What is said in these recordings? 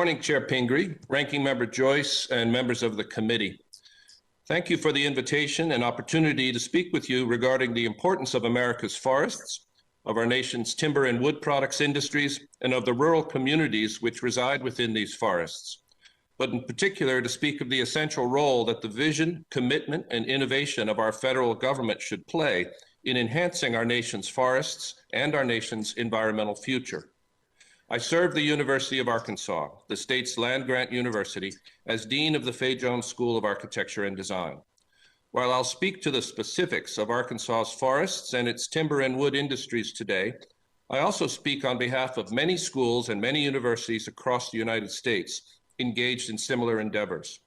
Morning, Chair Pingree, Ranking Member Joyce, and members of the committee. Thank you for the invitation and opportunity to speak with you regarding the importance of America's forests, of our nation's timber and wood products industries, and of the rural communities which reside within these forests, but in particular to speak of the essential role that the vision, commitment, and innovation of our federal government should play in enhancing our nation's forests and our nation's environmental future. I served the University of Arkansas, the state's land-grant university, as Dean of the Fay Jones School of Architecture and Design. While I'll speak to the specifics of Arkansas's forests and its timber and wood industries today, I also speak on behalf of many schools and many universities across the United States engaged in similar endeavors.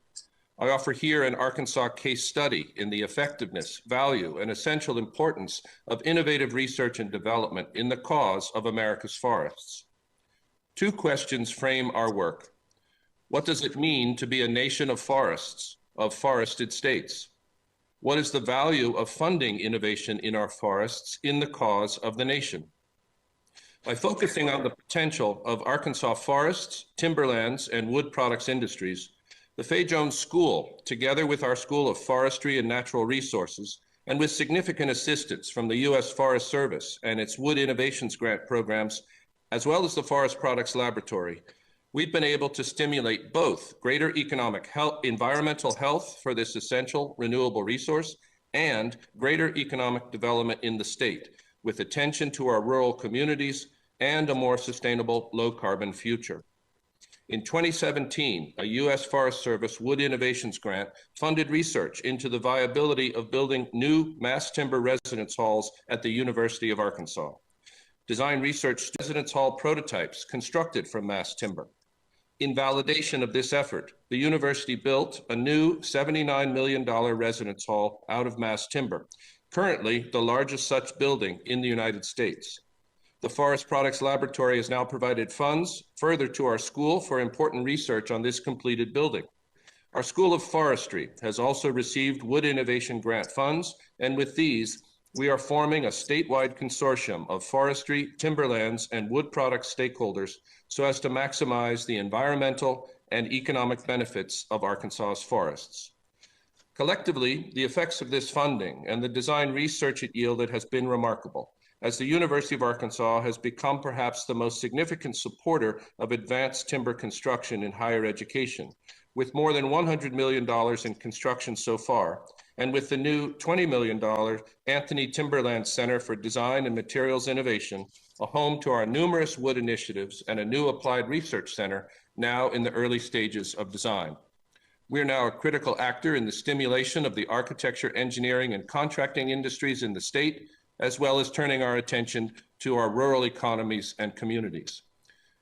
I offer here an Arkansas case study in the effectiveness, value, and essential importance of innovative research and development in the cause of America's forests. Two questions frame our work. What does it mean to be a nation of forests, of forested states? What is the value of funding innovation in our forests in the cause of the nation? By focusing on the potential of Arkansas forests, timberlands, and wood products industries, the Fay Jones School, together with our School of Forestry and Natural Resources, and with significant assistance from the U.S. Forest Service and its Wood Innovations Grant programs, as well as the Forest Products Laboratory, we've been able to stimulate both greater economic health, environmental health for this essential renewable resource and greater economic development in the state, with attention to our rural communities and a more sustainable low-carbon future. In 2017, a U.S. Forest Service Wood Innovations Grant funded research into the viability of building new mass timber residence halls at the University of Arkansas. Design research residence hall prototypes constructed from mass timber. In validation of this effort, the university built a new $79 million residence hall out of mass timber, currently the largest such building in the United States. The Forest Products Laboratory has now provided funds further to our school for important research on this completed building. Our School of Forestry has also received Wood Innovation Grant funds, and with these, we are forming a statewide consortium of forestry, timberlands, and wood products stakeholders so as to maximize the environmental and economic benefits of Arkansas's forests. Collectively, the effects of this funding and the design research it yielded has been remarkable, as the University of Arkansas has become perhaps the most significant supporter of advanced timber construction in higher education, with more than $100 million in construction so far, and with the new $20 million Anthony Timberland Center for Design and Materials Innovation, a home to our numerous wood initiatives and a new applied research center now in the early stages of design. We are now a critical actor in the stimulation of the architecture, engineering, and contracting industries in the state, as well as turning our attention to our rural economies and communities.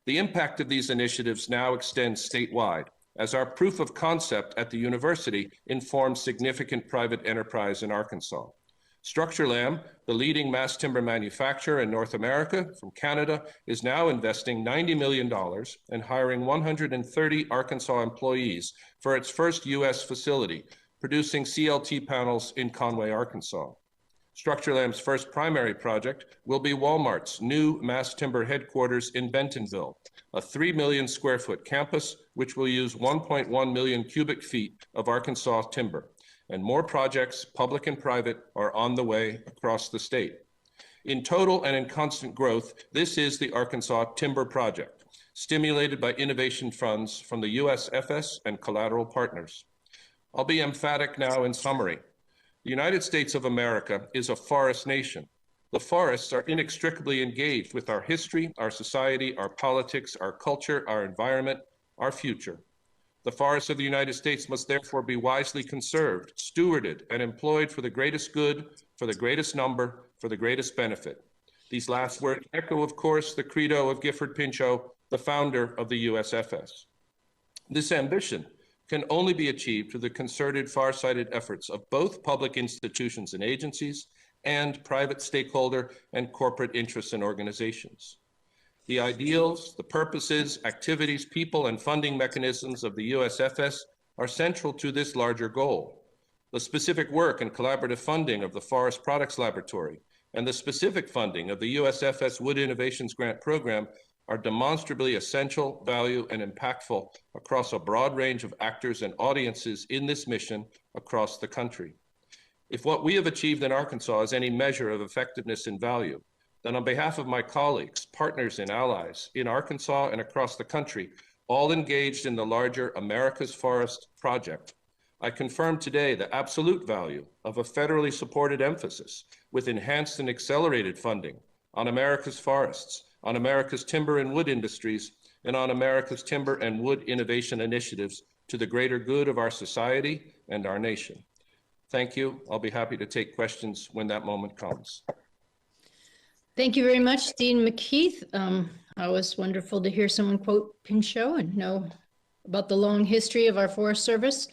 The impact of these initiatives now extends statewide, as our proof of concept at the university informs significant private enterprise in Arkansas. Structurlam, the leading mass timber manufacturer in North America from Canada, is now investing $90 million and hiring 130 Arkansas employees for its first U.S. facility, producing CLT panels in Conway, Arkansas. Structurlam's first primary project will be Walmart's new mass timber headquarters in Bentonville, a 3 million square foot campus which will use 1.1 million cubic feet of Arkansas timber. And more projects, public and private, are on the way across the state. In total and in constant growth, this is the Arkansas Timber Project, stimulated by innovation funds from the USFS and collateral partners. I'll be emphatic now in summary. The United States of America is a forest nation. The forests are inextricably engaged with our history, our society, our politics, our culture, our environment, our future. The forests of the United States must therefore be wisely conserved, stewarded, and employed for the greatest good, for the greatest number, for the greatest benefit. These last words echo, of course, the credo of Gifford Pinchot, the founder of the USFS. This ambition can only be achieved through the concerted, far-sighted efforts of both public institutions and agencies and private stakeholder and corporate interests and organizations. The ideals, the purposes, activities, people, and funding mechanisms of the USFS are central to this larger goal. The specific work and collaborative funding of the Forest Products Laboratory and the specific funding of the USFS Wood Innovations Grant Program are demonstrably essential, value, and impactful across a broad range of actors and audiences in this mission across the country. If what we have achieved in Arkansas is any measure of effectiveness and value, then on behalf of my colleagues, partners, and allies in Arkansas and across the country, all engaged in the larger America's Forest project, I confirm today the absolute value of a federally supported emphasis with enhanced and accelerated funding on America's forests, on America's timber and wood industries, and on America's timber and wood innovation initiatives to the greater good of our society and our nation. Thank you. I'll be happy to take questions when that moment comes. Thank you very much, Dean MacKeith. Always wonderful to hear someone quote Pinchot and know about the long history of our Forest Service.